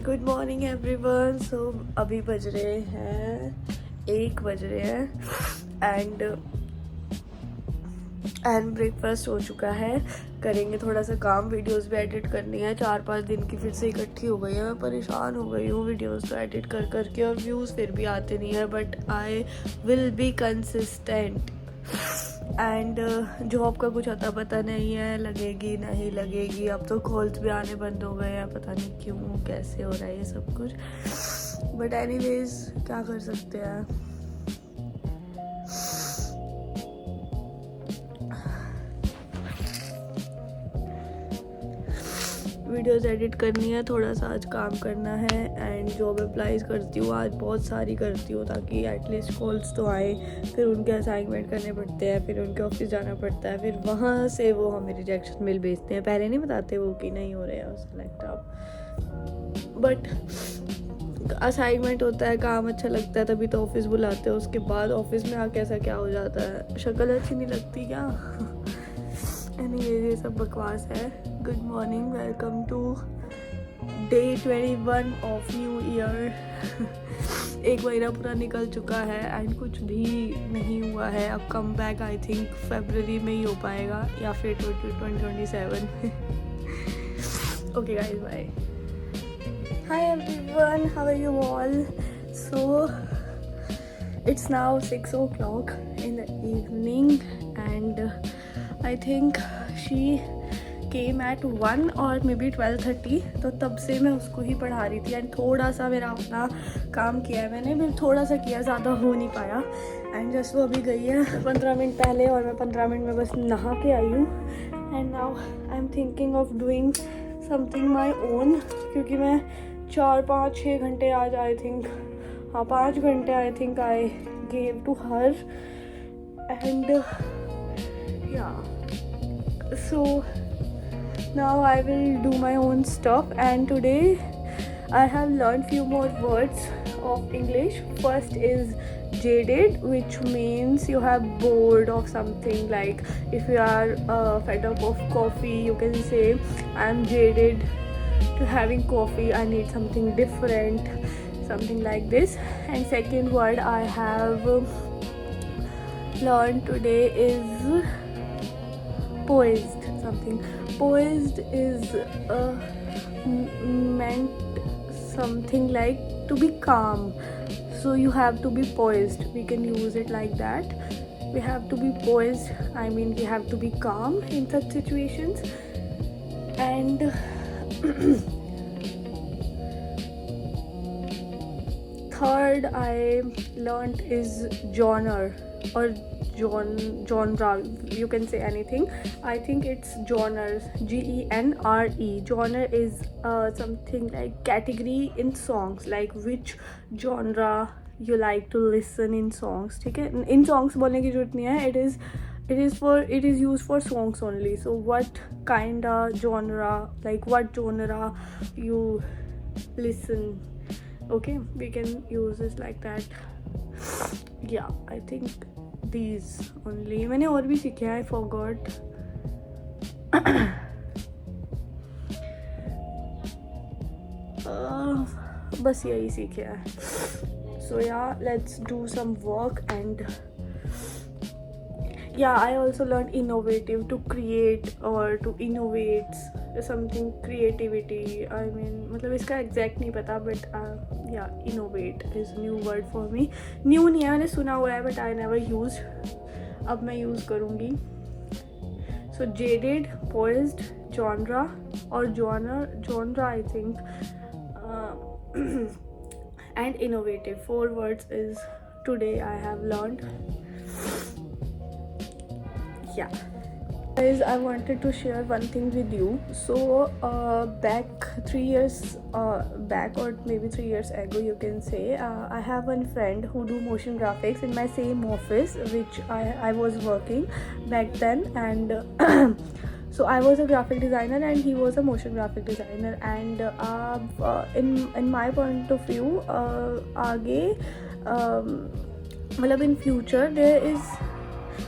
Good morning everyone. सो अभी बज रहे हैं 1 बज रहे हैं एंड ब्रेकफास्ट हो चुका है। करेंगे थोड़ा सा काम, वीडियोस भी एडिट करनी है। 4-5 दिन की फिर से इकट्ठी हो गई है। मैं परेशान हो गई हूँ वीडियोस को एडिट कर करके, और व्यूज़ फिर भी आते नहीं है, but I will be consistent. And job का कुछ अता पता नहीं है, लगेगी नहीं लगेगी। अब तो कॉल्स भी आने बंद हो गए हैं, पता नहीं क्यों, कैसे हो रहा है ये सब कुछ। बट एनीवेज क्या कर सकते हैं। वीडियोस एडिट करनी है, थोड़ा सा आज काम करना है एंड जॉब अप्लाईज करती हूँ। आज बहुत सारी करती हूँ ताकि एटलीस्ट कॉल्स तो आए। फिर उनके असाइनमेंट करने पड़ते हैं, फिर उनके ऑफिस जाना पड़ता है, फिर वहाँ से वो हमें रिजेक्शन मेल भेजते हैं। पहले नहीं बताते वो कि नहीं हो रहे हैं सेलेक्ट आप, बट असाइनमेंट होता है, काम अच्छा लगता है तभी तो ऑफिस बुलाते हैं। उसके बाद ऑफिस में आके ऐसा क्या हो जाता है, शक्ल अच्छी नहीं लगती क्या। ये सब बकवास है। Good morning, welcome to day 21 of new year. 1 महीना पूरा निकल चुका है एंड कुछ भी नहीं हुआ है। अब कम बैक आई थिंक फरवरी में ही हो पाएगा या फिर 2027। Okay guys, bye. Hi everyone, how are you all? So it's now 6 o'clock in the evening and I think she came at 1 or maybe 12:30, तो तब से मैं उसको ही पढ़ा रही थी एंड थोड़ा सा मेरा अपना काम किया है मैंने, फिर थोड़ा सा किया, ज़्यादा हो नहीं पाया। एंड जस्ट वो अभी गई है 15 मिनट पहले और मैं 15 मिनट में बस नहा के आई हूँ। And now I am thinking of doing something my own, क्योंकि मैं 4-5-6 घंटे आज आई थिंक 5 घंटे I think I gave to her and yeah, so now I will do my own stuff. And today I have learned few more words of English. First is jaded, which means you have bored of something. Like if you are fed up of coffee, you can say I'm jaded to having coffee, I need something different, something like this. And second word I have learned today is poised. Something poised is meant something like to be calm. So you have to be poised, we can use it like that. We have to be poised, I mean we have to be calm in such situations. And third I learned is genre or genre, you can say anything. I think it's genres, G-E-N-R-E. Genre is something like category in songs, like which genre you like to listen in songs. ठीक है, in songs बोलने की जरूरत नहीं है, it is used for songs only. So what kind of genre, like what genre you listen. Okay, we can use this like that. Yeah, I think these only. मैंने और भी सीखे हैं, I forgot. बस यही सीखे हैं. So yeah, let's do some work. And yeah, I also learned innovative, to create or to innovate something, creativity. I mean मतलब इसका exact नहीं पता, but yeah, innovate is new word for me. New नहीं है, मैंने सुना हुआ है but I never used. अब मैं use करूँगी. So jaded, poised, genre और genre I think, and innovative. 4 words is today I have learned. Yeah guys, I wanted to share one thing with you. So back 3 years back, or maybe 3 years ago you can say, I have one friend who do motion graphics in my same office which I was working back then. And so I was a graphic designer and he was a motion graphic designer. And in my point of view, आगे मतलब in future there is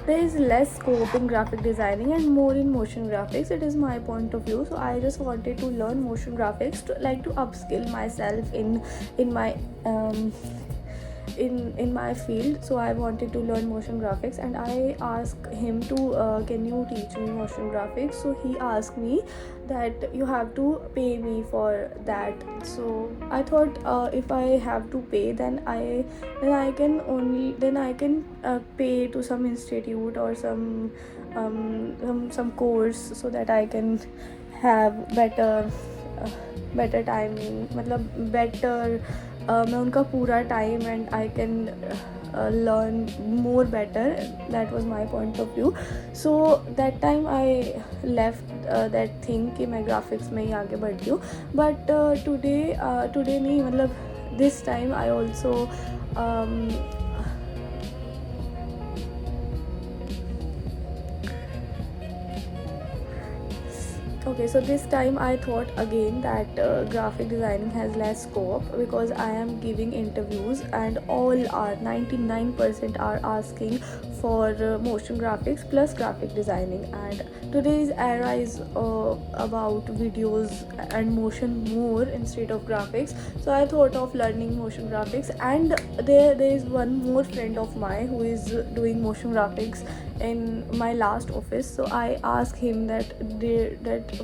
there is less scope in graphic designing and more in motion graphics. It is my point of view. So I just wanted to learn motion graphics to upskill myself in my in my field. So I wanted to learn motion graphics, and I asked him to can you teach me motion graphics. So he asked me that you have to pay me for that. So I thought if I have to pay, then I can pay to some institute or some course, so that I can have better timing, मतलब better मैं उनका पूरा time and I can learn more better. That was my point of view. So that time I left that thing कि मैं graphics में ही आगे बढ़ती हूँ. But today नहीं, मतलब this time I also okay, so this time I thought again that graphic designing has less scope, because I am giving interviews and all are 99% are asking for motion graphics plus graphic designing, and today's era is about videos and motion more instead of graphics. So I thought of learning motion graphics, and there is one more friend of mine who is doing motion graphics in my last office. So I asked him that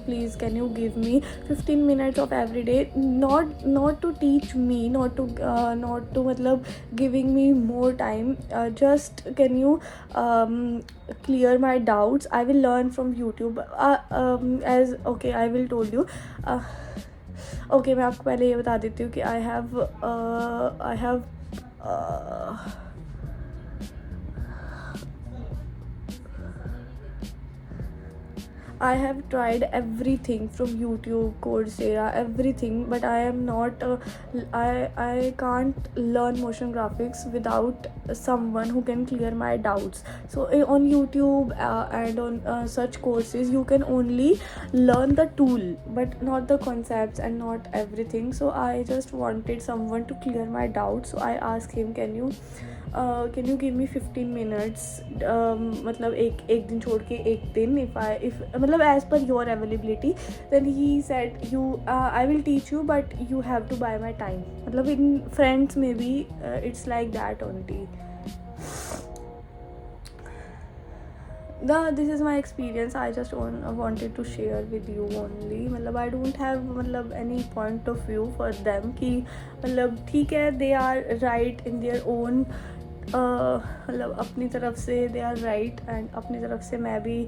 please can you give me 15 minutes of every day, not to teach me, not to मतलब giving me more time, just can you clear my doubts. I will learn from YouTube as okay I will told you okay, मैं आपको पहले ये बता देती हूँ कि I have I have tried everything from YouTube, Coursera, everything, but I am not I can't learn motion graphics without someone who can clear my doubts. So on YouTube and on such courses, you can only learn the tool but not the concepts and not everything. So I just wanted someone to clear my doubts. So I asked him, can you give me 15 minutes, मतलब एक दिन छोड़ के एक दिन, if मतलब as per your availability. Then he said I will teach you, but you have to buy my time. मतलब in friends maybe it's like that only. This is my experience. I just wanted to share with you only. मतलब I don't have मतलब any point of view for them कि मतलब ठीक है, they are right in their own मतलब अपनी तरफ से they are right, and अपनी तरफ से मैं भी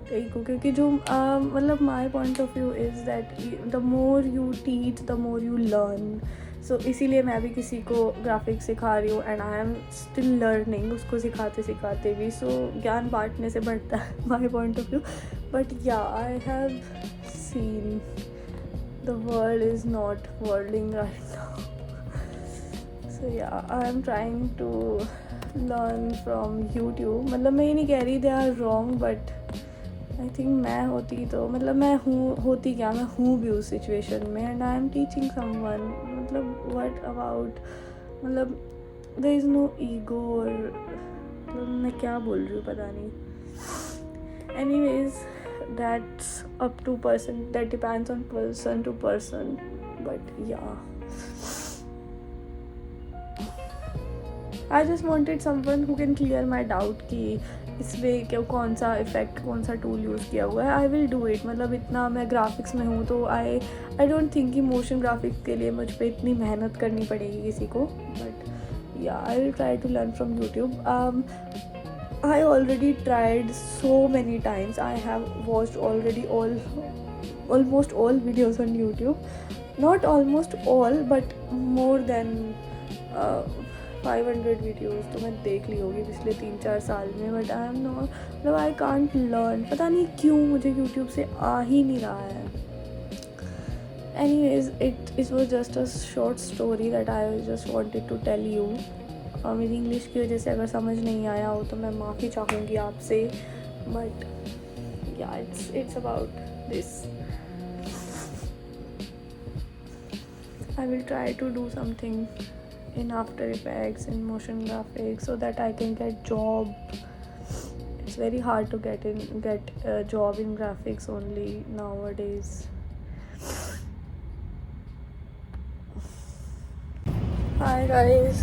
ठीक हूँ, क्योंकि जो मतलब my point of view is that the more you teach the more you learn. So इसीलिए मैं भी किसी को ग्राफिक्स सिखा रही हूँ, and I am still learning, उसको सिखाते सिखाते भी. सो ज्ञान बांटने से बढ़ता है, my point of view. But yeah I have seen the world is not worlding right now. So yeah I am trying to learn from YouTube. मतलब मैं ये नहीं कह रही they are wrong, but I think मैं होती तो मतलब मैं होती क्या, मैं हूँ भी उस सिचुएशन में, and I am teaching someone. मतलब व्हाट अबाउट, मतलब देयर इज़ नो ईगो, और मतलब मैं क्या बोल रही हूँ पता नहीं. Anyways that's up to person, that depends on person to person. But yeah I just wanted someone who can clear my doubt कि इसमें क्या कौन सा इफ़ेक्ट, कौन सा टूल यूज़ किया हुआ है. I will do it. मतलब इतना मैं ग्राफिक्स में हूँ तो आई डोंट थिंक कि मोशन ग्राफिक्स के लिए मुझ पर इतनी मेहनत करनी पड़ेगी किसी को. But yeah I will try to learn from YouTube. I already tried so many times. I have watched already almost all videos on YouTube. Not almost all, but more than 500 videos तो मैं देख ली होगी पिछले 3-4 साल में. But I am not, मतलब I can't learn. पता नहीं क्यों मुझे यूट्यूब से आ ही नहीं रहा है. Anyways it was just a short story that I just wanted to tell you. मेरी इंग्लिश की वजह से अगर समझ नहीं आया हो तो मैं माफ़ी चाहूँगी आपसे. But yeah it's about this. I will try to do something in After Effects, in motion graphics, so that I can get job very hard to get a job in graphics only nowadays. Hi guys,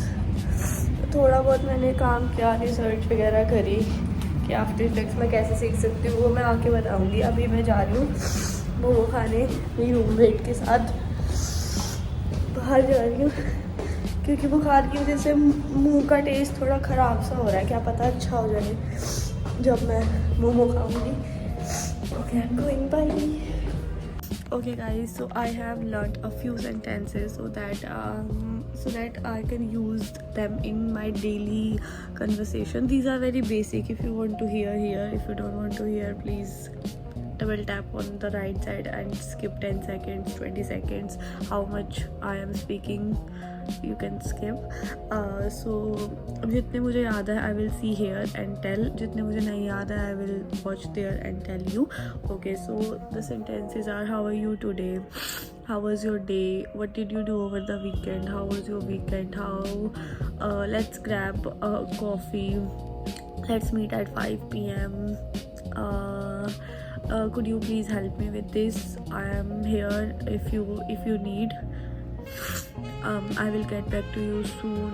थोड़ा बहुत मैंने काम किया, research वगैरह करी कि after effects मैं कैसे सीख सकती हूँ, वो मैं आके बताऊँगी। अभी मैं जा रही हूँ मोमो खाने मेरी रूममेट के साथ, बाहर जा रही हूँ क्योंकि बुखार की वजह से मुंह का टेस्ट थोड़ा ख़राब सा हो रहा है। क्या पता अच्छा हो जाए जब मैं मोमो खाऊँगी। Okay, I am going, bye. Okay guys, so I have learnt a few sentences so that I can use them in my daily conversation. These are very basic. If you want to hear, if you don't want to hear, please double tap on the right side and skip 10 seconds, 20 seconds, how much I am speaking you can skip. So जितने मुझे याद है I will see here and tell, जितने मुझे नहीं याद है I will watch there and tell you. Okay, so the sentences are: how are you today? How was your day? What did you do over the weekend? How was your weekend? Let's grab a coffee, let's meet at 5 p.m. Could you please help me with this? I am here if you need. I will get back to you soon.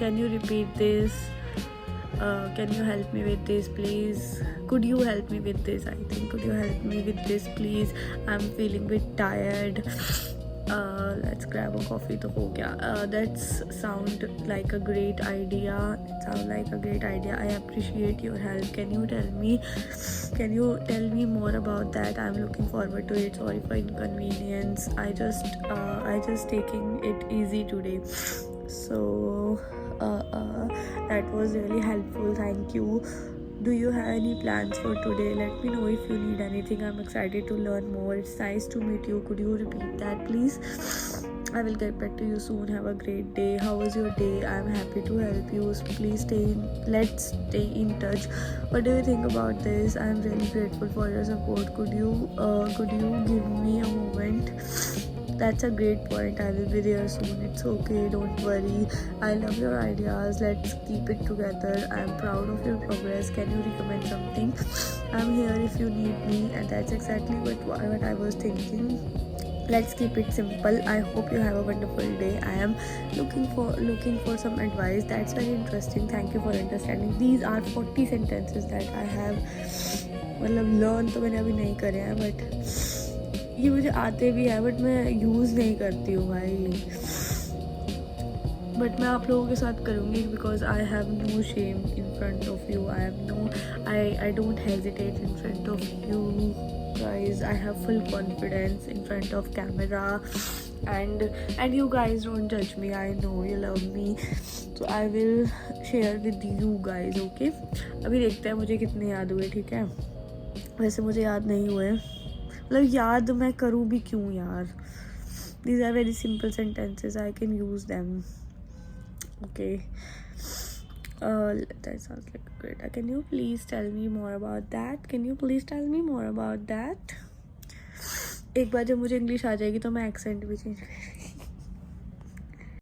Can you repeat this? Can you help me with this, please? Could you help me with this? I think could you help me with this, please? I'm feeling a bit tired. Let's grab a coffee. तो हो गया. That's sound like a great idea. I appreciate your help. Can you tell me more about that? I'm looking forward to it. Sorry for inconvenience. I just taking it easy today. So that was really helpful. Thank you. Do you have any plans for today? Let me know if you need anything. I'm excited to learn more. It's nice to meet you. Could you repeat that, please? I will get back to you soon. Have a great day. How was your day? I'm happy to help you. Please let's stay in touch. What do you think about this? I'm really grateful for your support. Could you give me a moment? That's a great point. I will be there soon. It's okay, don't worry. I love your ideas. Let's keep it together. I'm proud of your progress. Can you recommend something? I'm here if you need me, and that's exactly what I was thinking. Let's keep it simple. I hope you have a wonderful day. I am looking for some advice. That's very interesting. Thank you for understanding. These are 40 sentences that I have मतलब learn तो मैंने अभी नहीं करे हैं, but ये मुझे आते भी है, बट मैं यूज़ नहीं करती हूँ भाई. बट मैं आप लोगों के साथ करूँगी because I have no shame in front of you. I don't hesitate in front of you guys. I have full confidence in front of camera, and you guys don't judge me. I know you love me, so I will share with you guys. Okay, अभी देखते हैं मुझे कितने याद हुए. ठीक है, वैसे मुझे याद नहीं हुए, मतलब याद मैं करूँ भी क्यों यार. These are very simple sentences. I can use them. Okay. That sounds like great. Can you please tell me more about that? एक बार जब मुझे इंग्लिश आ जाएगी तो मैं एक्सेंट भी चेंज